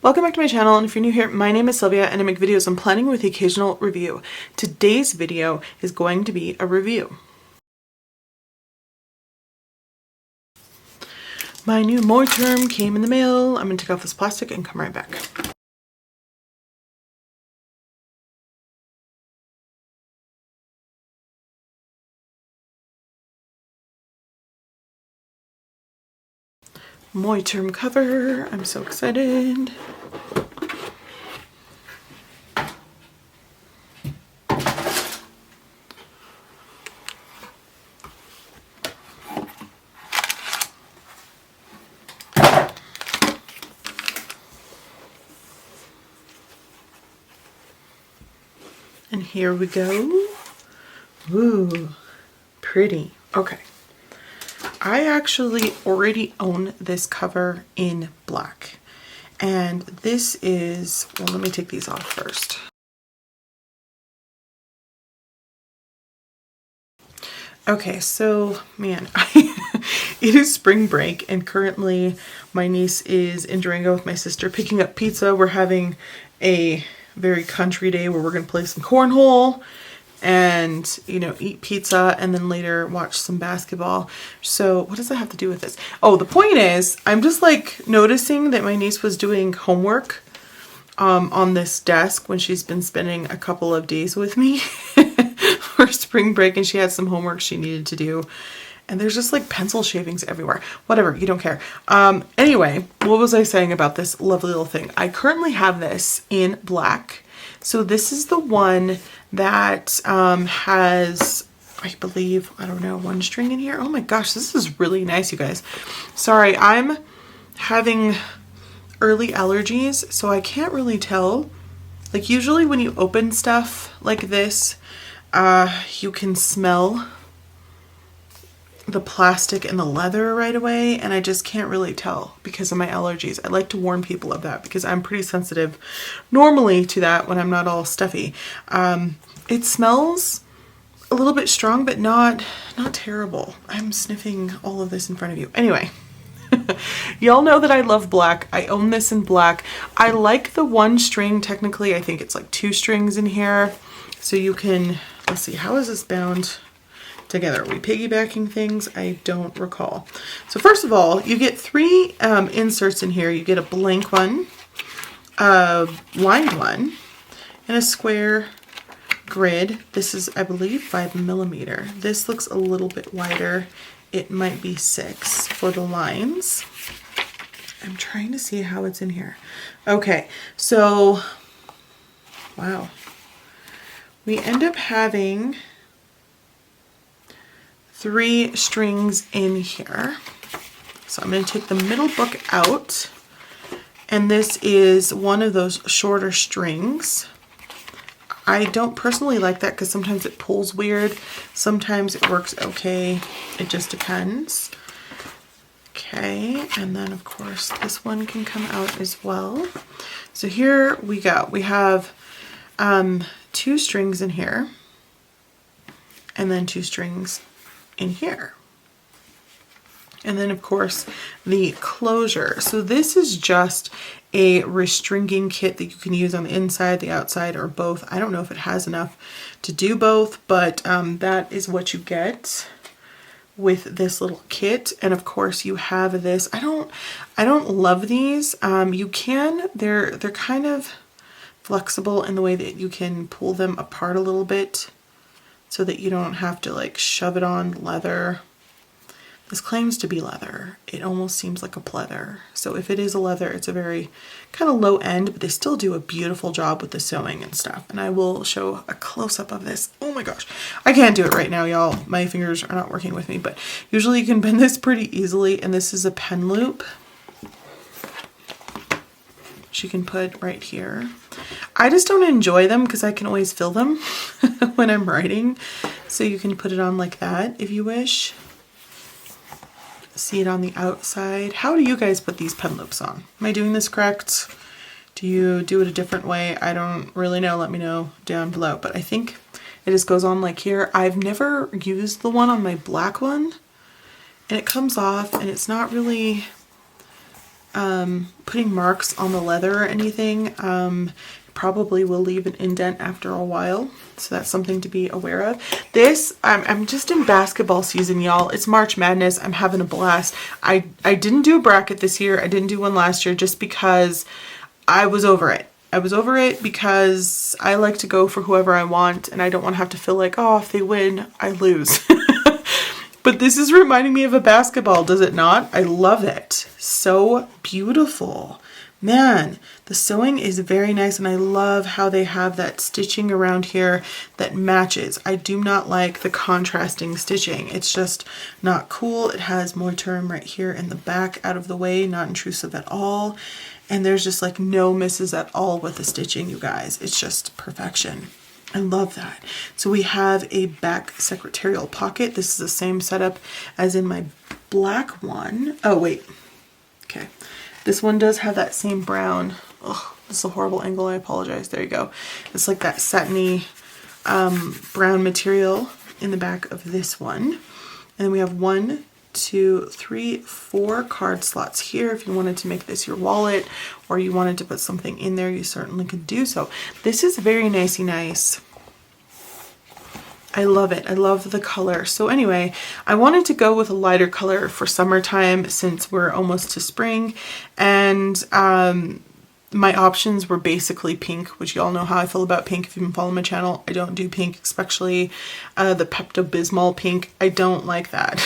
Welcome back to my channel, and if you're new here, my name is Sylvia and I make videos on planning with the occasional review. Today's video is going to be a review. My new Moterm came in the mail. I'm going to take off this plastic and come right back. Moterm cover. I'm so excited. And here we go. Ooh, pretty. Okay. I actually already own this cover in black. And this is, well, let me take these off first. Okay, so man, it is spring break and currently my niece is in Durango with my sister picking up pizza. We're having a very country day where we're going to play some cornhole and, you know, eat pizza and then later watch some basketball. So what does that have to do with this? Oh, the point is I'm just like noticing that my niece was doing homework on this desk when she's been spending a couple of days with me for spring break, and she had some homework she needed to do. And there's just like pencil shavings everywhere. Whatever, you don't care. Anyway, what was I saying about this lovely little thing? I currently have this in black. So this is the one that has, I believe, I don't know, one string in here. Oh my gosh, this is really nice, you guys. Sorry, I'm having early allergies, so I can't really tell. Like usually when you open stuff like this, you can smell the plastic and the leather right away, and I just can't really tell because of my allergies. I like to warn people of that because I'm pretty sensitive normally to that when I'm not all stuffy. It smells a little bit strong, but not terrible. I'm sniffing all of this in front of you. Anyway, y'all know that I love black. I own this in black. I like the one string. Technically, I think it's like two strings in here. So you can, let's see, how is this bound together? Are we piggybacking things? I don't recall. So first of all, you get three inserts in here. You get a blank one, a lined one, and a square grid. This is, I believe, 5mm. This looks a little bit wider. It might be 6 for the lines. I'm trying to see how it's in here. Okay, so, wow. We end up having 3 strings in here. So I'm going to take the middle book out, and this is one of those shorter strings. I don't personally like that because sometimes it pulls weird. Sometimes it works okay. It just depends. Okay, and then of course this one can come out as well. So here we go. We have 2 strings in here and then 2 strings in here. And then of course the closure. So this is just a restringing kit that you can use on the inside, the outside, or both. I don't know if it has enough to do both, but that is what you get with this little kit. And of course you have this. I don't love these. You can, they're kind of flexible in the way that you can pull them apart a little bit so that you don't have to like shove it on leather. This claims to be leather. It almost seems like a pleather. So if it is a leather, it's a very kind of low end, but they still do a beautiful job with the sewing and stuff. And I will show a close-up of this. Oh my gosh. I can't do it right now, y'all. My fingers are not working with me, but usually you can bend this pretty easily. And this is a pen loop. She can put right here. I just don't enjoy them because I can always fill them when I'm writing. So you can put it on like that if you wish. See it on the outside. How do you guys put these pen loops on? Am I doing this correct? Do you do it a different way? I don't really know. Let me know down below. But I think it just goes on like here. I've never used the one on my black one. And it comes off and it's not really putting marks on the leather or anything. Probably will leave an indent after a while, so that's something to be aware of. This, I'm just in basketball season, y'all. It's March Madness. I'm having a blast. I didn't do a bracket this year. I didn't do one last year just because I was over it. I was over it because I like to go for whoever I want, and I don't want to have to feel like, oh, if they win, I lose. But this is reminding me of a basketball, does it not? I love it. So beautiful. Man, the sewing is very nice, and I love how they have that stitching around here that matches. I do not like the contrasting stitching. It's just not cool. It has Moterm right here in the back, out of the way, not intrusive at all. And there's just like no misses at all with the stitching, you guys. It's just perfection. I love that. So we have a back secretarial pocket. This is the same setup as in my black one. Oh, wait. Okay. This one does have that same brown. Oh, this is a horrible angle. I apologize. There you go. It's like that satiny brown material in the back of this one. And then we have 1, 2, 3, 4 card slots here. If you wanted to make this your wallet or you wanted to put something in there, you certainly could do so. This is very nicey nice. I love it. I love the color. So anyway, I wanted to go with a lighter color for summertime since we're almost to spring, and my options were basically pink, which y'all know how I feel about pink if you've been following my channel. I don't do pink, especially the Pepto-Bismol pink. I don't like that.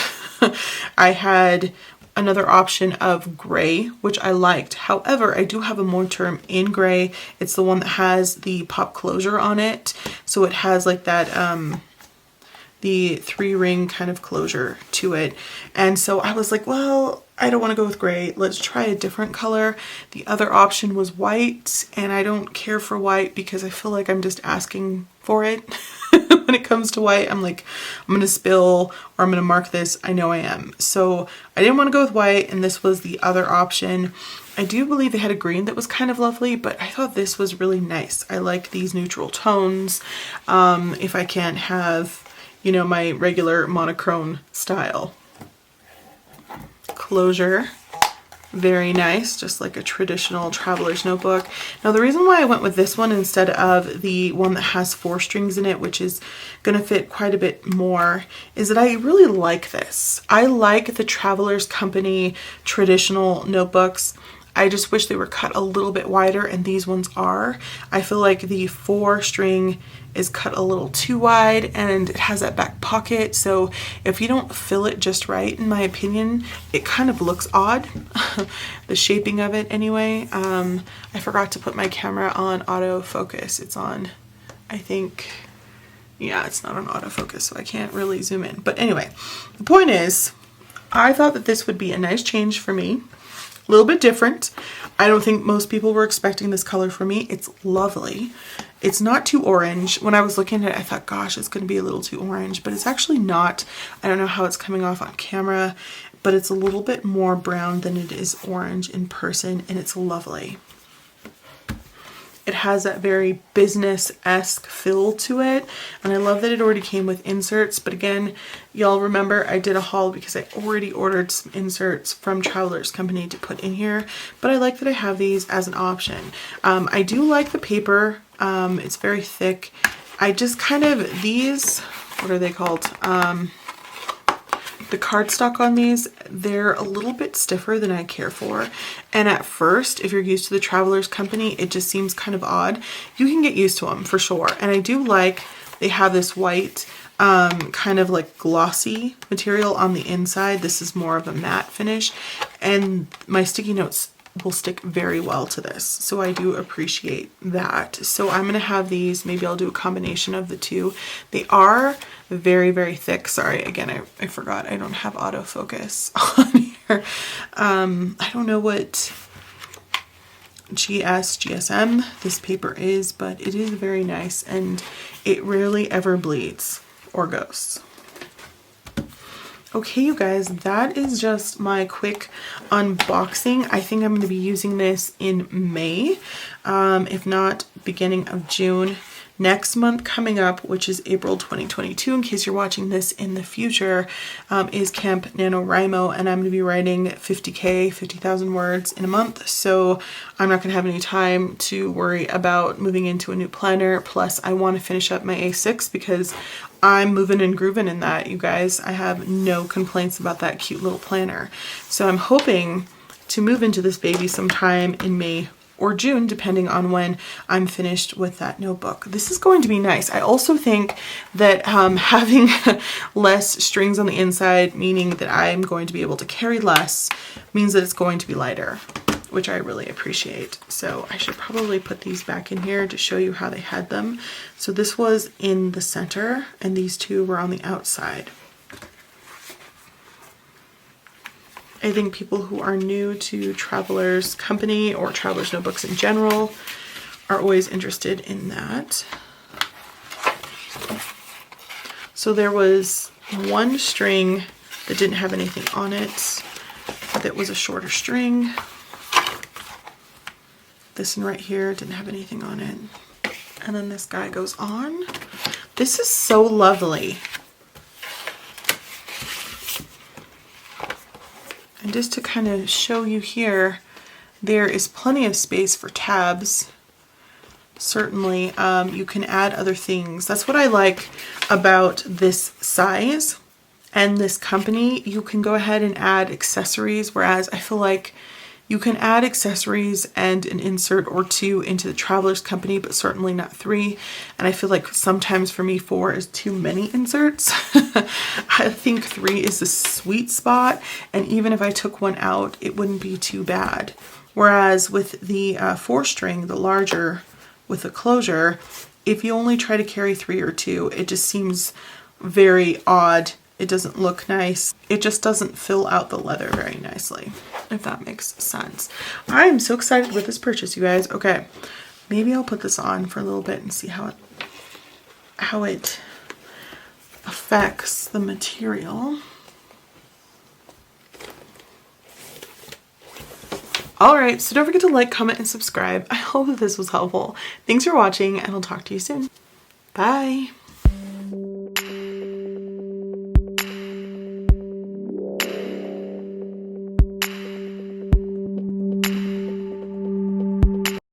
I had another option of gray, which I liked. However, I do have a Moterm in gray. It's the one that has the pop closure on it. So it has like that the 3-ring kind of closure to it. And so I was like, well, I don't want to go with gray. Let's try a different color. The other option was white, and I don't care for white because I feel like I'm just asking for it. When it comes to white, I'm like, I'm going to spill or I'm going to mark this. I know I am. So I didn't want to go with white, and this was the other option. I do believe they had a green that was kind of lovely, but I thought this was really nice. I like these neutral tones. If I can't have, you know, my regular monochrome style. Closure. Very nice, just like a traditional traveler's notebook. Now the reason why I went with this one instead of the one that has 4 strings in it, which is going to fit quite a bit more, is that I really like this. I like the Traveler's Company traditional notebooks. I just wish they were cut a little bit wider, and these ones are. I feel like the 4 string is cut a little too wide, and it has that back pocket, so if you don't fill it just right, in my opinion, it kind of looks odd. The shaping of it anyway. I forgot to put my camera on autofocus. It's on, I think, yeah, it's not on autofocus, so I can't really zoom in. But anyway, the point is, I thought that this would be a nice change for me. A little bit different. I don't think most people were expecting this color from me. It's lovely. It's not too orange. When I was looking at it, I thought, gosh, it's going to be a little too orange, but it's actually not. I don't know how it's coming off on camera, but it's a little bit more brown than it is orange in person, and it's lovely. It has that very business-esque feel to it, and I love that it already came with inserts. But again, y'all remember I did a haul because I already ordered some inserts from Traveler's Company to put in here, but I like that I have these as an option. I do like the paper. It's very thick. I just kind of, these, what are they called? The cardstock on these, they're a little bit stiffer than I care for. And at first, if you're used to the Traveler's Company, it just seems kind of odd. You can get used to them for sure. And I do like, they have this white, kind of like glossy material on the inside. This is more of a matte finish. And my sticky notes will stick very well to this, so I do appreciate that. So I'm gonna have these, maybe I'll do a combination of the two. They are very, very thick. Sorry, again, I forgot I don't have autofocus on here. I don't know what GSM this paper is, but it is very nice, and it rarely ever bleeds or goes. Okay, you guys, that is just my quick unboxing. I think I'm going to be using this in May, if not beginning of June. Next month coming up, which is April 2022, in case you're watching this in the future, is Camp NaNoWriMo, and I'm going to be writing 50,000 words in a month. So I'm not going to have any time to worry about moving into a new planner. Plus, I want to finish up my A6 because I'm moving and grooving in that, you guys. I have no complaints about that cute little planner. So I'm hoping to move into this baby sometime in May or June, depending on when I'm finished with that notebook. This is going to be nice. I also think that having less strings on the inside, meaning that I'm going to be able to carry less, means that it's going to be lighter, which I really appreciate. So I should probably put these back in here to show you how they had them. So this was in the center and these two were on the outside. I think people who are new to Traveler's Company or Traveler's Notebooks in general are always interested in that. So there was one string that didn't have anything on it, that was a shorter string. This one right here didn't have anything on it. And then this guy goes on. This is so lovely. And just to kind of show you here, there is plenty of space for tabs. Certainly, you can add other things. That's what I like about this size and this company. You can go ahead and add accessories, whereas I feel like you can add accessories and an insert or two into the Traveler's Company, but certainly not 3. And I feel like sometimes for me 4 is too many inserts. I think 3 is the sweet spot. And even if I took one out, it wouldn't be too bad. Whereas with the 4 string, the larger with the closure, if you only try to carry 3 or 2, it just seems very odd. It doesn't look nice. It just doesn't fill out the leather very nicely, if that makes sense. I am so excited with this purchase, you guys. Okay, maybe I'll put this on for a little bit and see how it affects the material. All right, so don't forget to like, comment, and subscribe. I hope that this was helpful. Thanks for watching, and I'll talk to you soon. Bye.